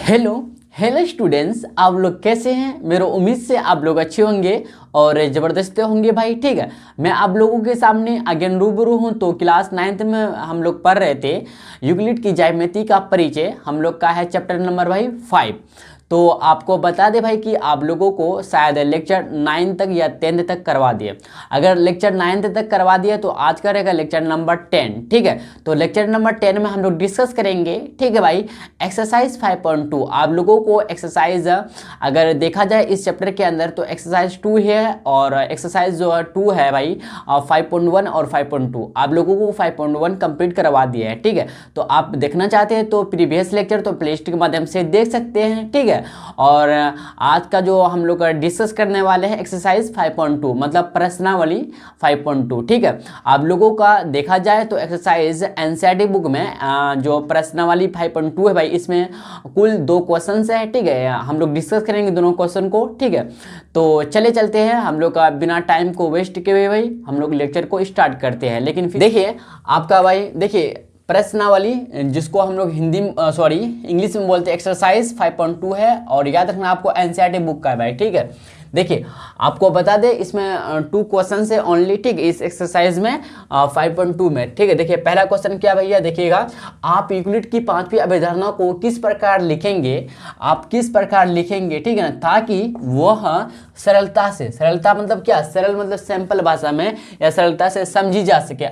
Hello hello students, आप लोग कैसे हैं। मेरा उम्मीद से आप लोग अच्छे होंगे और ज़बरदस्त होंगे भाई। ठीक है, मैं आप लोगों के सामने अगेन रूबरू हूँ। तो क्लास 9th में हम लोग पढ़ रहे थे यूक्लिड की ज्यामिति का परिचय। हम लोग का है चैप्टर नंबर भाई 5। तो आपको बता दे भाई कि आप लोगों को शायद लेक्चर 9 तक या 10th तक करवा दिए। अगर लेक्चर 9th तक करवा दिया तो आज का रहेगा लेक्चर नंबर 10। ठीक है, तो लेक्चर नंबर 10 में हम लोग डिस्कस करेंगे। ठीक है भाई, एक्सरसाइज 5.2 आप लोगों को एक्सरसाइज अगर देखा जाए इस चैप्टर के अंदर तो एक्सरसाइज 2 है और एक्सरसाइज जो 2 है भाई 5.1 और 5.2 आप लोगों को 5.1 कंप्लीट करवा दिया है। ठीक है, तो आप देखना चाहते हैं तो प्रीवियस लेक्चर तो प्लेलिस्ट के माध्यम से देख सकते हैं। ठीक है, और आज का जो हम लोग डिस्कस करने वाले हैं एक्सरसाइज 5.2 मतलब प्रश्नावली 5.2। ठीक है, आप लोगों का देखा जाए तो एक्सरसाइज एनसीईआरटी बुक में जो प्रश्नावली 5.2 है भाई, इसमें कुल 2 क्वेश्चन है। ठीक है, हम लोग डिस्कस करेंगे दोनों क्वेश्चन को। ठीक है, तो चले चलते हैं हम लोग का बिना टाइम को वेस्ट किए हुए भाई हम लोग लेक्चर को स्टार्ट करते हैं। लेकिन फिर देखिए आपका भाई, देखिए प्रश्नावली जिसको हम लोग इंग्लिश में बोलते हैं एक्सरसाइज 5.2 है और याद रखना आपको एनसीईआरटी बुक का है भाई। ठीक है, देखिए आपको बता दें इसमें 2 क्वेश्चन है ओनली। ठीक है, इस एक्सरसाइज में 5.2 में। ठीक है, देखिए पहला क्वेश्चन क्या भैया, देखिएगा आप यूक्लिड की 5वीं अभिधारणा को किस प्रकार लिखेंगे, आप किस प्रकार लिखेंगे। ठीक है ना, ताकि वह सरलता से, सरलता मतलब क्या, सरल मतलब सिंपल भाषा में या सरलता से समझी जा सके,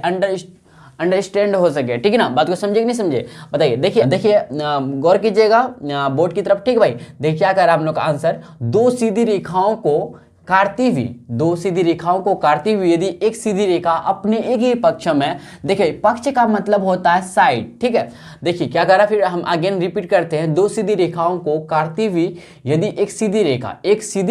अंडरस्टैंड हो सके। ठीक है ना, बात को समझे कि नहीं समझे बताइए। देखिए गौर कीजिएगा बोर्ड की तरफ। ठीक भाई, देखिए क्या कर रहा है हम लोग का आंसर, 2 सीधी रेखाओं को काटती हुई, 2 सीधी रेखाओं को काटती हुई यदि एक सीधी रेखा अपने एक ही पक्ष में, देखिए पक्ष का मतलब होता है साइड। ठीक है, देखिए क्या कर रहा है, फिर हम अगेन रिपीट करते हैं, 2 सीधी रेखाओं को काटती हुई यदि एक सीधी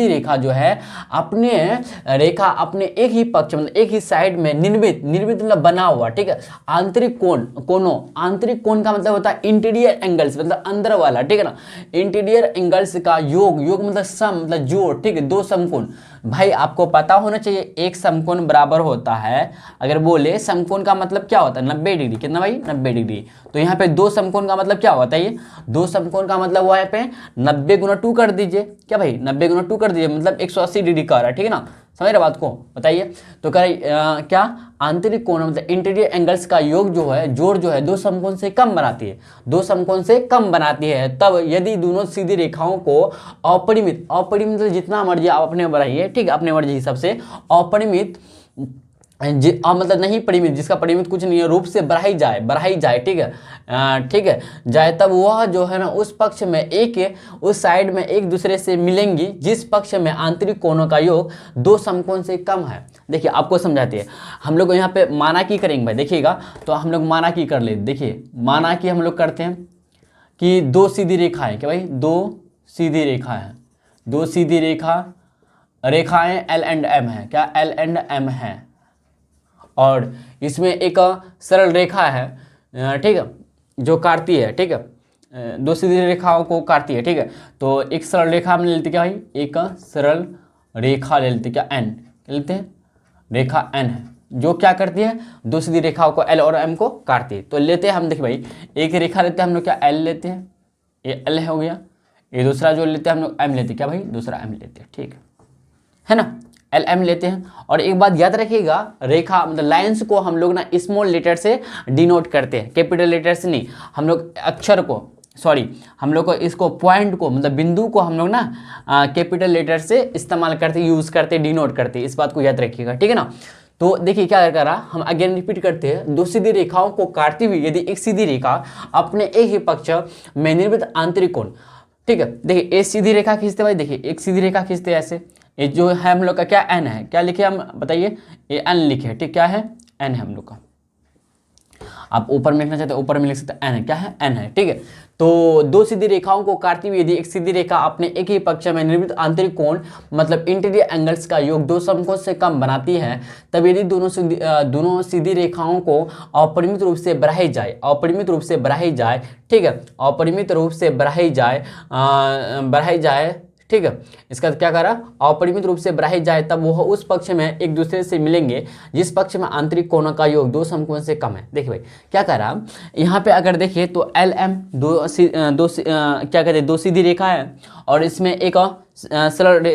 रेखा जो है अपने रेखा अपने एक ही पक्ष मतलब एक ही साइड में निर्मित मतलब बना हुआ। ठीक है, आंतरिक कोण का मतलब होता है इंटीरियर एंगल्स मतलब अंदर वाला। ठीक है ना, इंटीरियर एंगल्स का योग मतलब सम मतलब जोड़। ठीक है, 2 समकोण भाई आपको पता होना चाहिए, एक समकोण बराबर होता है, अगर बोले समकोण का मतलब क्या होता है 90 डिग्री। कितना भाई 90 डिग्री। तो यहाँ पे 2 समकोण का मतलब क्या होता है, ये 2 समकोण का मतलब हुआ यहाँ पे 90 गुना 2 कर दीजिए। क्या भाई 90 गुना 2 कर दीजिए मतलब 180 डिग्री का आ रहा है। ठीक है ना, समझ रहे बात को बताइए। तो क्या आंतरिक कोण मतलब इंटीरियर एंगल्स का योग जो है, जोड़ जो है 2 समकोण से कम बनाती है, 2 समकोण से कम बनाती है। तब यदि दोनों सीधी रेखाओं को अपरिमित मतलब जितना मर्जी आप अपने बढ़ाइए। ठीक है, अपने मर्जी हिसाब से अपरिमित मतलब नहीं परिमित, जिसका परिमित कुछ नहीं है, रूप से बढ़ाई जाए। ठीक है जाए, तब वह जो है ना उस पक्ष में उस साइड में एक दूसरे से मिलेंगी जिस पक्ष में आंतरिक कोणों का योग 2 समकोण से कम है। देखिए आपको समझाते हैं, हम लोग यहाँ पे माना की करेंगे भाई। देखिएगा तो हम लोग माना की कर ले। देखिए माना की हम लोग करते हैं कि 2 सीधी रेखाएं, क्या भाई 2 सीधी रेखाएं L एंड M है। क्या L एंड M है, और इसमें एक सरल रेखा है। ठीक है, जो काटती है। ठीक है, 2 सीधी रेखाओं को काटती है। ठीक है, तो एक सरल रेखा हम ले लेते क्या भाई, एक सरल रेखा ले लेते, क्या N लेते हैं, रेखा N है जो क्या करती है 2 सीधी रेखाओं को L और M को काटती है। तो लेते हैं हम, देखिए भाई एक रेखा लेते हैं हम लोग, क्या L लेते हैं, ये L हो गया। ये दूसरा जो लेते हैं हम लोग M लेते हैं, क्या भाई दूसरा M लेते हैं। ठीक है ना, LM लेते हैं। और एक बात याद रखिएगा, रेखा मतलब लाइंस को हम लोग ना स्मॉल लेटर से डिनोट करते हैं, कैपिटल लेटर से नहीं। हम लोग अक्षर को हम लोग को इसको पॉइंट को मतलब बिंदु को हम लोग ना कैपिटल लेटर से इस्तेमाल करते, यूज करते, डिनोट करते। इस बात को याद रखिएगा। ठीक है ना, तो देखिए क्या कर रहा, हम अगेन रिपीट करते हैं, 2 सीधी रेखाओं को काटती हुई यदि एक सीधी रेखा अपने एक ही पक्ष में निर्मित आंतरिक कोण। ठीक है, देखिए एक सीधी रेखा खींचते भाई, देखिए एक सीधी रेखा खींचते ऐसे, ये जो है हम लोग का क्या N है, क्या लिखे हम बताइए, ये N लिखे। ठीक, क्या है N है हम लोग का। आप ऊपर में लिखना चाहते हैं ऊपर में लिख सकते हैं, N है, क्या है N है। ठीक है, तो 2 सीधी रेखाओं को काटती हुई यदि एक सीधी रेखा अपने एक ही पक्ष में निर्मित आंतरिक कोण मतलब इंटीरियर एंगल्स का योग 2 समकोण से कम बनाती है, तब यदि दोनों सीधी रेखाओं को अपरिमित रूप से बढ़ाई जाए, ठीक है, अपरिमित रूप से बढ़ाई जाए ठीक है। इसका क्या करा, अपरिमित रूप से बढ़ाई जाए तब वह उस पक्ष में एक दूसरे से मिलेंगे जिस पक्ष में आंतरिक कोणों का योग दो समकोण से कम है। देखिए भाई क्या करा, यहाँ पे अगर देखिए तो एल एम क्या कहते हैं, दो सीधी रेखा है और इसमें एक सरल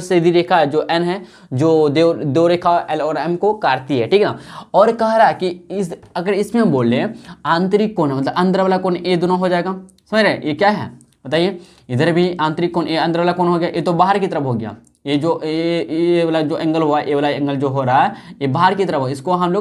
सीधी रेखा है जो एन है, जो दो रेखा एल और एम को काटती है, ठीक है ना। और कह रहा है कि अगर इसमें बोले आंतरिक कोण मतलब अंदर वाला कोण ए दोनों हो जाएगा, समझ रहे हैं ये क्या है बताइए। इधर भी आंतरिक कोण ए अंदर वाला कोण हो गया, ये तो बाहर की तरफ हो गया। ये जो ये वाला जो एंगल हुआ, ये वाला एंगल जो हो रहा है ये बाहर की तरफ हो, इसको हम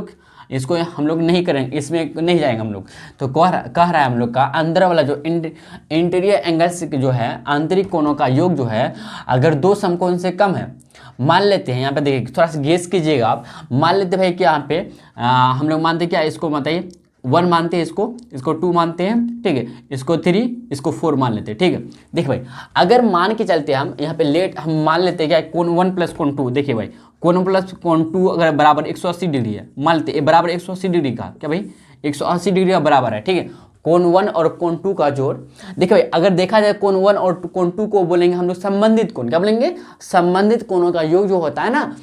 लोग नहीं करेंगे, इसमें नहीं जाएंगे हम लोग। तो कह रहा है हम लोग का अंदर वाला जो इंटीरियर एंगल्स जो है आंतरिक कोणों का योग जो है अगर दो समकोण से कम है, मान लेते हैं यहाँ पे देखिए थोड़ा सा गेस कीजिएगा आप, मान लेते भाई कि यहाँ पे हम लोग मानते क्या, इसको बताइए 1 मानते हैं, इसको 2 मानते हैं, ठीक है, इसको 3, इसको 4 मान लेते हैं, ठीक है। देखिए भाई अगर मान के चलते हम यहाँ पे हम मान लेते हैं क्या, कोण 1 प्लस कोण 2, देखिए भाई कोण प्लस कोण 2 अगर बराबर 180 डिग्री है, मान लेते हैं बराबर 180 डिग्री का, क्या भाई 180 डिग्री का बराबर है, ठीक है। कोण 1 और कोण 2 का जोड़, देखिए भाई अगर देखा जाए कोण 1 और कोण 2 को बोलेंगे हम लोग संबंधित कोण, क्या बोलेंगे, संबंधित कोणों का योग जो होता है ना,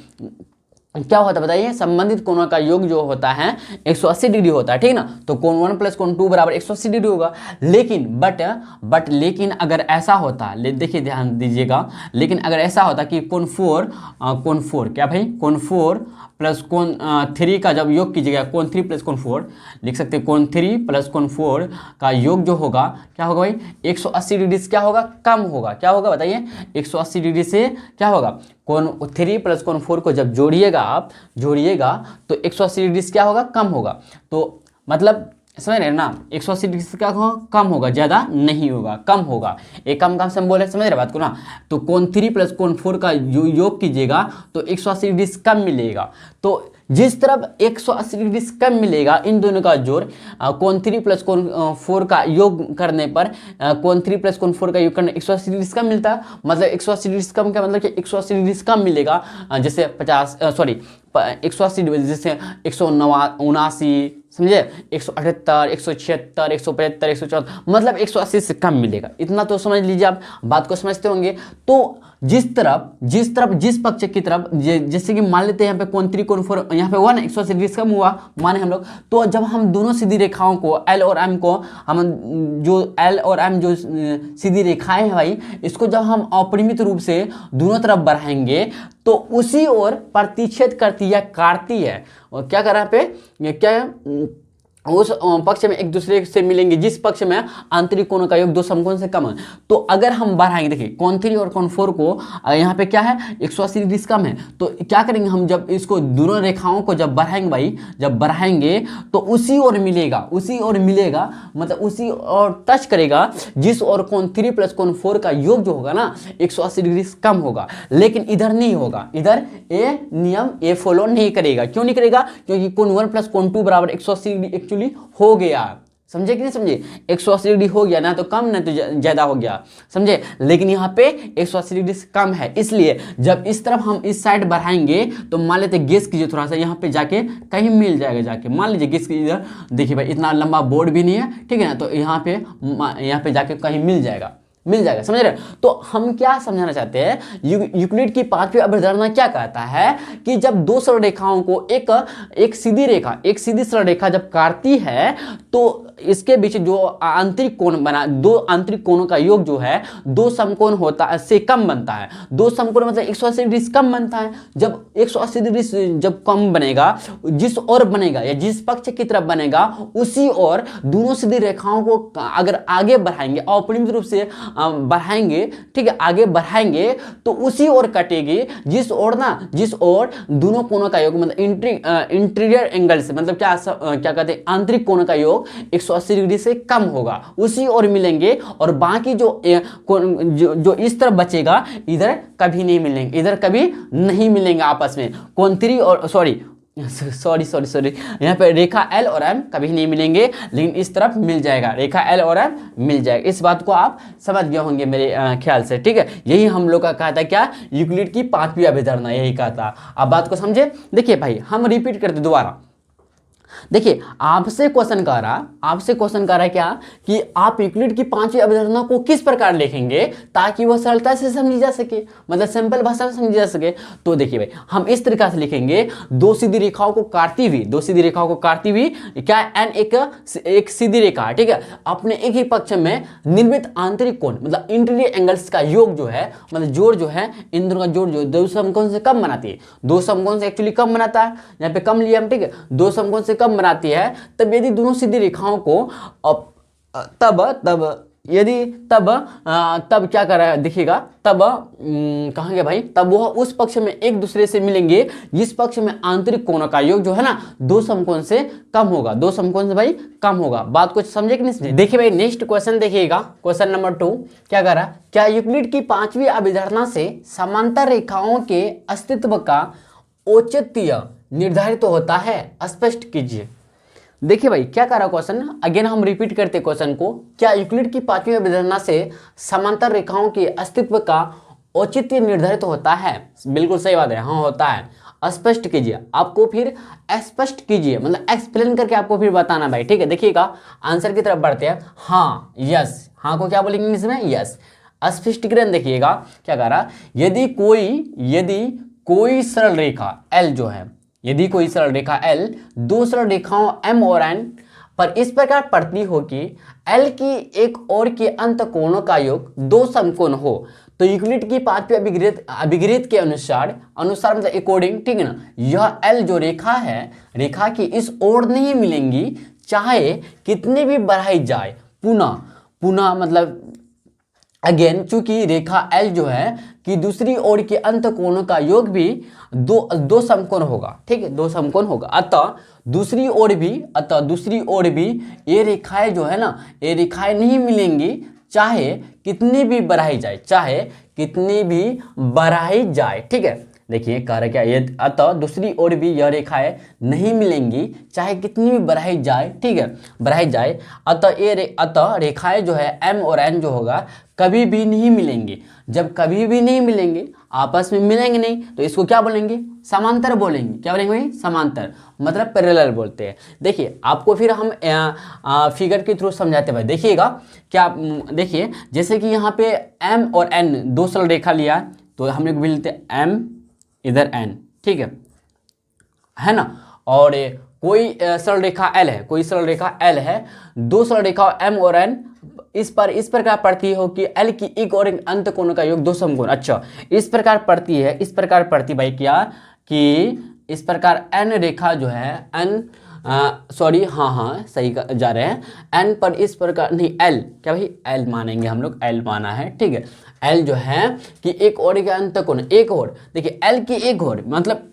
क्या होता है बताइए, संबंधित कोणों का योग जो होता है 180 डिग्री होता है, ठीक ना। तो कोण 1 प्लस कोण 2 बराबर 180 डिग्री होगा। लेकिन लेकिन अगर ऐसा होता, देखिए ध्यान दीजिएगा, लेकिन अगर ऐसा होता कि कोण 4 क्या भाई, कोण 4 प्लस कोण 3 का जब योग कीजिएगा, कोण 3 प्लस कोण 4 लिख सकते हैं, कोण 3 प्लस कोण 4 का योग जो होगा क्या होगा भाई 180 डिग्री से क्या होगा, कम होगा। क्या होगा बताइए, 180 डिग्री से क्या होगा, कोण 3 प्लस कोण 4 को जब जोड़िएगा तो 180 डिग्री से क्या होगा, कम होगा। तो मतलब समझ रहे हैं ना, 180 डिग्री से क्या होगा, कम होगा, ज्यादा नहीं होगा, कम होगा। एक कम से हम बोले, समझ रहे बात को ना। तो कोण 3 प्लस कोण 4 का योग कीजिएगा तो 180 डिग्री से कम मिलेगा। तो जिस तरफ 180 डिग्री से कम मिलेगा इन दोनों का जोड़, कोण 3 प्लस कोण 4 का योग करने पर, कोण 3 प्लस कोण 4 का योग करने 180 डिग्री से कम मिलता है। मतलब 180 डिग्री से कम का मतलब कि 180 डिग्री से कम मिलेगा, जैसे 180 डिग्री जैसे 179, समझे, 178, 176, 175, 174, मतलब 180 से कम मिलेगा। इतना तो समझ लीजिए, आप बात को समझते होंगे। तो जिस पक्ष की तरफ, जैसे कि मान लेते हैं यहाँ पे कोण 3 कोण 4, यहाँ पे 180 डिग्री से कम हुआ माने हम लोग, तो जब हम दोनों सीधी रेखाओं को L और M को, हम जो L और M जो सीधी रेखाएं हैं भाई, इसको जब हम अपरिमित रूप से दोनों तरफ बढ़ाएंगे तो उसी ओर प्रतिच्छेद करती है, काटती है। और क्या कर रहा पे, क्या उस पक्ष में एक दूसरे से मिलेंगे जिस पक्ष में आंतरिक कोणों का योग दो समकोण से कम है। तो अगर हम बढ़ाएंगे, देखिए कोण 3 और कोण 4 को यहाँ पे क्या है 180 डिग्री से कम है, तो क्या करेंगे हम, जब इसको दोनों रेखाओं को जब बढ़ाएंगे भाई, जब बढ़ाएंगे तो उसी ओर मिलेगा, मतलब उसी ओर टच करेगा जिस ओर कोण 3 प्लस कोण 4 का योग जो होगा ना 180 डिग्री से कम होगा। लेकिन इधर नहीं होगा, इधर ये नियम ये फॉलो नहीं करेगा। क्यों नहीं करेगा, क्योंकि कोण 1 प्लस कोण 2 बराबर 180 डिग्री हो गया, समझे कि नहीं समझे, 180 डिग्री हो गया ना, तो कम ना तो ज्यादा हो गया, समझे। लेकिन यहाँ पे 180 डिग्री से कम है, इसलिए जब इस तरफ हम इस साइड बढ़ाएंगे तो मान लेते गेस कीजिए थोड़ा सा, यहाँ पे जाके कहीं मिल जाएगा, जाके मान लीजिए गेस कीजिए इधर, देखिए भाई इतना लंबा बोर्ड भी नहीं है, ठीक है ना, तो यहाँ पे जाके कहीं मिल जाएगा, समझ रहे। तो हम क्या समझाना चाहते हैं, यूक्लिड की पांचवी अभिधारणा क्या कहता है कि जब दो सरल रेखाओं को एक सीधी सरल रेखा जब काटती है तो इसके बीच जो आंतरिक कोण बना, दो आंतरिक कोणों का योग जो है दो समकोण होता है से कम बनता है। दो समकोण मतलब 180 डिग्री से कम बनता है। जब 180 डिग्री से जब कम बनेगा, जिस ओर बनेगा या जिस पक्ष की तरफ बनेगा उसी ओर दोनों सीधी रेखाओं को अगर आगे बढ़ाएंगे, अपरिमित रूप से बढ़ाएंगे, ठीक है, आगे बढ़ाएंगे तो उसी ओर कटेगी जिस ओर दोनों कोणों का योग मतलब इंटीरियर एंगल से, मतलब क्या कहते हैं, आंतरिक कोणों का योग 180 डिग्री से कम होगा, उसी ओर मिलेंगे। और बाकी जो इस तरफ बचेगा इधर कभी नहीं मिलेंगे आपस में। कोण 3 और सॉरी यहाँ पे रेखा L और M कभी नहीं मिलेंगे, लेकिन इस तरफ मिल जाएगा, रेखा L और M मिल जाएगा। इस बात को आप समझ गए होंगे मेरे ख्याल से, ठीक है। यही हम लोग का कहा था, क्या, यूक्लिड की पांचवी अभिधारणा, यही कहा था। आप बात को समझे। देखिए भाई हम रिपीट करते दोबारा, देखिए आपसे क्वेश्चन कर रहा है क्या कि आप यूक्लिड की पांचवी अवधारणा को किस प्रकार लिखेंगे ताकि वह सरलता से समझी जा सके, मतलब सिंपल भाषा में समझी जा सके। तो देखिए भाई हम इस तरीके से लिखेंगे, दो सीधी रेखाओं को काटती हुई क्या एन एक सीधी रेखा है, ठीक है, अपने एक ही पक्ष में निर्मित आंतरिक कोण मतलब इंटीरियर एंगल्स का योग जो है, मतलब जोड़ जो है, इन दोनों का जोड़ जो दो समकोण से कम बनाती है, दो समकोण से एक्चुअली कम बनाता है, यहाँ पे कम लिया हम, ठीक है, दो समकोण से कम बनाती है। तब यदि दोनों सीधी रेखाओं को तब क्या कर रहा है देखिएगा, तब कहाँ गया भाई, तब वह उस पक्ष में एक दूसरे से मिलेंगे जिस पक्ष में आंतरिक कोणों का योग जो है ना दो समकोण से कम होगा, दो समकोण से भाई कम होगा। बात कुछ समझे कि नहीं समझे? देखिए भाई नेक्स्ट क्वेश्चन देखिएगा, क्वेश्चन नंबर 2 क्या कर रहा है, क्या यूक्लिड की पांचवी अभिधारणा से समांतर रेखाओं के अस्तित्व का औचित्य निर्धारित होता है, स्पष्ट कीजिए। देखिए भाई क्या कर रहा क्वेश्चन, अगेन हम रिपीट करते क्वेश्चन को, क्या यूक्लिड की पांचवी अभिधारणा से समांतर रेखाओं के अस्तित्व का औचित्य निर्धारित होता है? बिल्कुल सही बात है, हाँ होता है। स्पष्ट कीजिए, आपको फिर स्पष्ट कीजिए मतलब एक्सप्लेन करके आपको फिर बताना भाई, ठीक है। देखिएगा आंसर की तरफ बढ़ते हैं, हाँ यस, हाँ को क्या बोलेंगे इंग्लिश में, यस। स्पष्टीकरण देखिएगा क्या कह रहा, यदि कोई सरल रेखा L जो है, यदि कोई सरल रेखा L दो सरल रेखाओं M और N पर इस प्रकार पड़ती हो कि L की एक ओर के अंत कोणों का योग दो समकोण हो, तो यूक्लिड की पांचवी अभिगृहित के अनुसार मतलब अकॉर्डिंग, ठीक है ना, यह L जो रेखा है, रेखा की इस ओर नहीं मिलेंगी चाहे कितनी भी बढ़ाई जाए। पुनः मतलब अगेन, चूंकि रेखा L जो है कि दूसरी ओर के अंत कोणों का योग भी दो समकोण होगा, ठीक है, दो समकोण होगा। अतः दूसरी ओर भी ये रेखाएं जो है ना, ये रेखाएं नहीं मिलेंगी चाहे कितनी भी बढ़ाई जाए, ठीक है। देखिए कह रहा क्या, ये अतः दूसरी ओर भी यह रेखाएं नहीं मिलेंगी चाहे कितनी भी बढ़ाई जाए, ठीक है, बढ़ाई जाए। अतः रेखाएं जो है M और N जो होगा कभी भी नहीं मिलेंगी। जब कभी भी नहीं मिलेंगे, आपस में मिलेंगे नहीं, तो इसको क्या बोलेंगे, समांतर बोलेंगे। क्या बोलेंगे भाई, समांतर मतलब पैरेलल बोलते हैं। देखिए आपको फिर हम फिगर के थ्रू समझाते भाई। देखिएगा क्या, देखिए जैसे कि यहाँ पे M और N दो सरल रेखा लिया, तो हम लोग भी लेते M इधर N, ठीक है ना, और कोई सरल रेखा L है, दो सरल रेखा M और N इस प्रकार पड़ती हो कि L की एक और एक अंत कोणों का योग दो समकोण। अच्छा इस प्रकार पड़ती भाई क्या कि इस प्रकार N रेखा जो है सॉरी हाँ सही जा रहे हैं, N पर इस प्रकार नहीं L, क्या भाई L मानेंगे हम लोग, L माना है, ठीक है। L जो है कि एक और के अंत कोण, एक और, देखिए L की एक और मतलब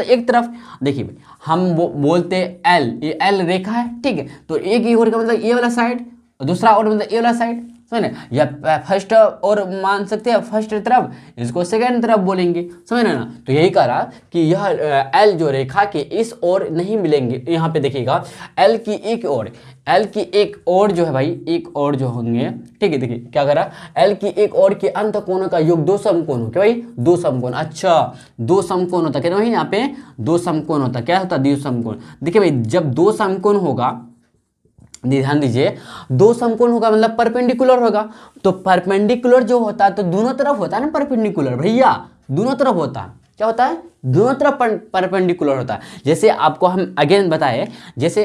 एक तरफ, देखिए हम बोलते L, ये L रेखा है, ठीक है, तो एक ही ओर का मतलब ये वाला साइड, दूसरा ओर मतलब ये वाला साइड, समझे, या फर्स्ट और मान सकते हैं फर्स्ट तरफ, इसको सेकंड तरफ बोलेंगे, समझ ना। तो यही कह रहा कि यह L जो रेखा के इस ओर नहीं मिलेंगे। यहाँ पे देखिएगा L की एक ओर जो है भाई, एक और जो होंगे, ठीक है। देखिए क्या कर रहा, L की एक ओर के अंत कोणों का योग दो समकोण हो, क्या भाई, दो समकोण। अच्छा दो समकोण होता क्या भाई, यहाँ पे दो समकोण होता, क्या होता, दो समकोण। देखिए भाई जब दो समकोण होगा, ध्यान दीजिए, दो समकोण होगा मतलब परपेंडिकुलर होगा, तो परपेंडिकुलर जो होता है तो दोनों तरफ होता है ना परपेंडिकुलर, भैया दोनों तरफ होता है, क्या होता है, दोनों तरफ परपेंडिकुलर होता है। जैसे आपको हम अगेन बताए, जैसे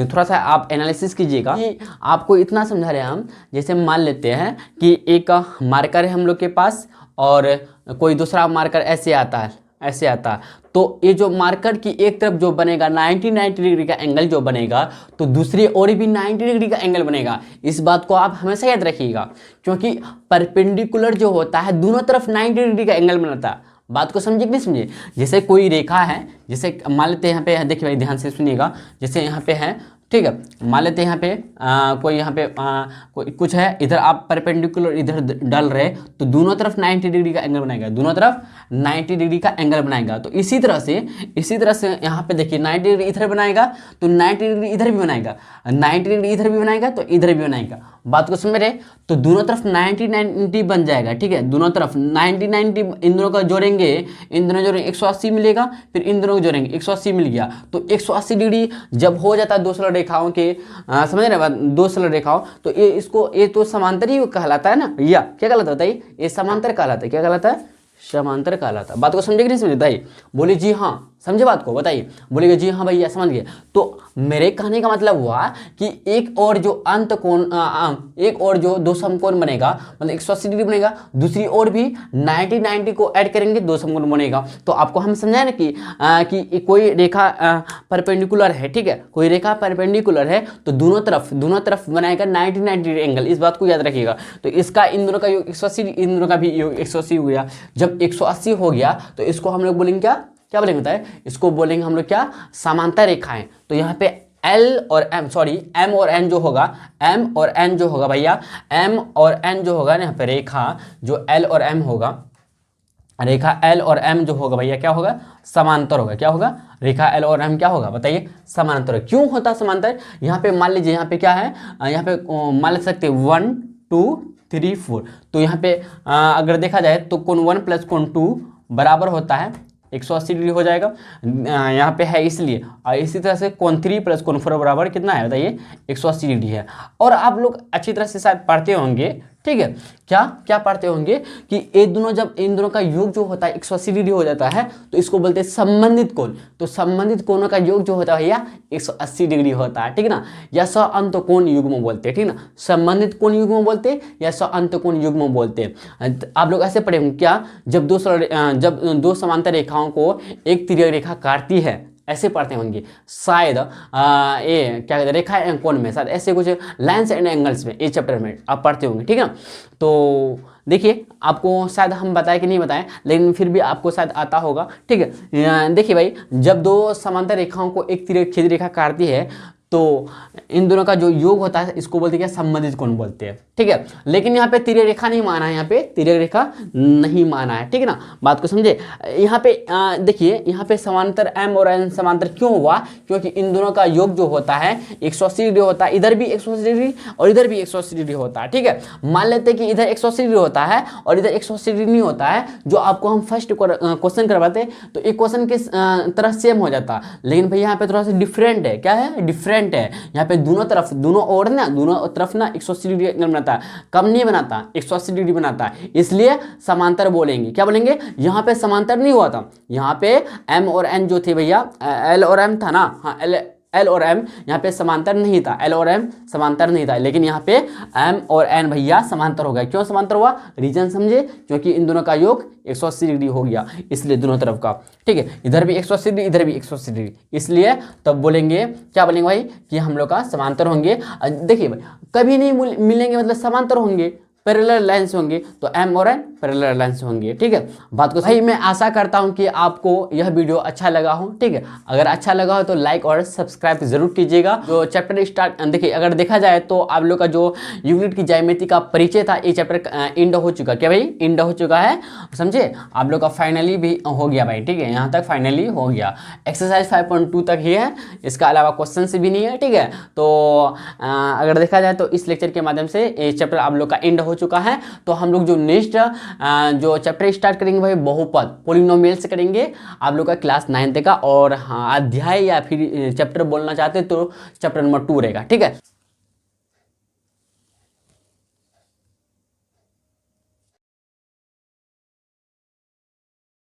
थोड़ा सा आप एनालिसिस कीजिएगा कि आपको इतना समझा रहे हैं हम, जैसे मान लेते हैं कि एक मार्कर है हम लोग के पास और कोई दूसरा मार्कर ऐसे आता है, तो ये जो मार्कर की एक तरफ जो बनेगा 90 डिग्री का एंगल जो बनेगा, तो दूसरी ओर भी 90 डिग्री का एंगल बनेगा। इस बात को आप हमेशा याद रखिएगा, क्योंकि परपेंडिकुलर जो होता है दोनों तरफ 90 डिग्री का एंगल बनाता है। बात को समझे कि नहीं समझे? जैसे कोई रेखा है, जैसे मान लेते हैं यहाँ पे, देखिए भाई ध्यान से सुनिएगा, जैसे यहाँ पे है, ठीक है। मान लेते हैं यहाँ पे कोई यहाँ पे कोई कुछ है, इधर आप परपेंडिकुलर इधर डल रहे तो दोनों तरफ 90 डिग्री का एंगल बनाएगा, दोनों तरफ 90 डिग्री का एंगल बनाएगा। तो इसी तरह से यहाँ पे देखिए 90 डिग्री इधर बनाएगा तो 90 डिग्री इधर भी बनाएगा, 90 डिग्री इधर भी बनाएगा तो इधर भी बनाएगा। बात को समझ रहे? तो दोनों तरफ 90 बन जाएगा, ठीक है। दोनों तरफ 90 इन दोनों का जोड़ेंगे, इन दोनों जोड़ेंगे 180 मिलेगा, फिर इन दोनों को जोड़ेंगे 180 मिल गया। तो 180 डिग्री जब हो जाता है दो सरल रेखाओं के, समझ रहे बात, दो सरल रेखाओं, तो ये तो समांतर ही कहलाता है ना भैया। क्या कहलाता है बताइए? ये समांतर कहलाता है। क्या कहलाता है? समांतर कहलाता है। बात को समझे कि नहीं समझे? बताइए, बोले जी हाँ, समझे बात को? बताइए, बोलेगा जी हाँ भैया समझ गए। तो मेरे कहने का मतलब हुआ कि एक और जो अंत कोण, एक और जो दो समकोण बनेगा, मतलब 180 डिग्री बनेगा, दूसरी ओर भी 90 को ऐड करेंगे, दो समकोण बनेगा। तो आपको हम समझाए ना कि कोई रेखा परपेंडिकुलर है, ठीक है, कोई रेखा परपेंडिकुलर है तो दोनों तरफ बनाएगा 90 एंगल। इस बात को याद रखिएगा। तो इसका इन दोनों का योग 180, इन दोनों का भी योग 180 हो गया। जब 180 हो गया तो इसको हम लोग बोलेंगे क्या बोलेंगे बताए? इसको बोलेंगे हम लोग क्या? समांतर रेखाएं। तो यहाँ पे एम और एन जो होगा, भैया, एम और एन जो होगा ना, यहाँ पे रेखा जो एल और एम होगा, रेखा एल और एम जो होगा भैया क्या होगा? समांतर होगा। क्या होगा? रेखा एल और एम क्या होगा बताइए? समांतर। क्यों होता समांतर? यहाँ पे मान लीजिए, यहाँ पे क्या है, यहाँ पे मान ले सकते 1 2 3 4। तो यहाँ पे अगर देखा जाए तो कोण 1 प्लस कोण 2 बराबर होता है 180 डिग्री हो जाएगा, यहाँ पे है इसलिए। और इसी तरह से कोण 3 प्लस कोण 4 बराबर कितना है बताइए? 180 डिग्री है। और आप लोग अच्छी तरह से शायद पढ़ते होंगे, ठीक है, क्या पढ़ते होंगे कि ये दोनों, जब इन दोनों का योग जो होता है 180 डिग्री हो जाता है तो इसको बोलते हैं संबंधित कोण। तो संबंधित कोणों का योग जो होता है भैया 180 डिग्री होता है, ठीक है ना। या सअंत कोण युग्म बोलते हैं, ठीक ना। संबंधित कोण युग्म बोलते हैं या सअंत कोण युग्म बोलते हैं। आप लोग ऐसे पढ़े होंगे क्या? जब दो समांतर रेखाओं को एक तिर्यक रेखा काटती है, ऐसे पढ़ते होंगे शायद, ये क्या कहते हैं, रेखा एवं कोण में, शायद ऐसे कुछ लाइन्स एंड एंगल्स में, ये चैप्टर में आप पढ़ते होंगे, ठीक है। तो देखिए, आपको शायद हम बताएं कि नहीं बताएं, लेकिन फिर भी आपको शायद आता होगा, ठीक है। देखिए भाई, जब दो समांतर रेखाओं को एक तिर्यक रेखा काटती है तो इन दोनों का जो योग होता है इसको बोलते हैं क्या? संबंधित कोण बोलते हैं, ठीक है। लेकिन यहाँ पे तिर्यक रेखा नहीं माना है, यहाँ पे तिर्यक रेखा नहीं माना है, ठीक है ना। बात को समझे? यहाँ पे देखिए, यहाँ पे समांतर एम और एन समांतर क्यों हुआ? क्योंकि इन दोनों का योग जो होता है 180 डिग्री होता है, इधर भी 180 डिग्री और इधर भी 180 डिग्री होता है, ठीक है। मान लेते हैं कि इधर 180 डिग्री होता है और इधर 180 डिग्री नहीं होता है, जो आपको हम फर्स्ट क्वेश्चन करवाते तो एक क्वेश्चन के तरह सेम हो जाता, लेकिन भाई यहाँ पे थोड़ा सा डिफरेंट है। क्या है? डिफरेंट है। यहाँ पे दोनों ओर ना, दोनों तरफ ना 180 डिग्री एंगल बनाता है, कम नहीं बनाता, 180 डिग्री बनाता है, इसलिए समांतर बोलेंगे। क्या बोलेंगे? यहाँ पे समांतर नहीं हुआ था, यहाँ पे एम और एन जो थे भैया, एल और एम था ना, हाँ एल और एम यहाँ पे समांतर नहीं था, एल और एम समांतर नहीं था, लेकिन यहाँ पे एम और एन भैया समांतर हो गया। क्यों समांतर हुआ? रीजन समझे? क्योंकि इन दोनों का योग 180 डिग्री हो गया, इसलिए दोनों तरफ का, ठीक है। इधर भी 180 डिग्री, इधर भी 180 डिग्री, इसलिए तब बोलेंगे, क्या बोलेंगे भाई, कि हम लोग का समांतर होंगे। देखिए भाई, कभी नहीं मिलेंगे मतलब समांतर होंगे, पैरेलल लाइन्स होंगे, तो एम और एन पैरेलल लाइन्स होंगे, ठीक है। बात को भाई, मैं आशा करता हूं कि आपको यह वीडियो अच्छा लगा हो, ठीक है। अगर अच्छा लगा हो तो लाइक और सब्सक्राइब जरूर कीजिएगा। जो चैप्टर स्टार्ट, देखिए अगर देखा जाए तो आप लोग का जो यूक्लिड की ज्यामिति का परिचय था, ये चैप्टर एंड हो चुका। क्या भाई? एंड हो चुका है, समझे? आप लोग का फाइनली भी हो गया भाई, ठीक है, यहाँ तक फाइनली हो गया। एक्सरसाइज 5.2 तक ही है, इसका अलावा क्वेश्चन से भी नहीं है, ठीक है। तो अगर देखा जाए तो इस लेक्चर के माध्यम से ये चैप्टर आप लोग का एंड हो चुका है। तो हम लोग जो नेक्स्ट जो चैप्टर स्टार्ट करेंगे भाई, बहुपद, पॉलिनोमियल्स करेंगे आप लोग का क्लास 9 का। और हाँ, अध्याय या फिर चैप्टर बोलना चाहते तो चैप्टर नंबर 2 रहेगा, ठीक है।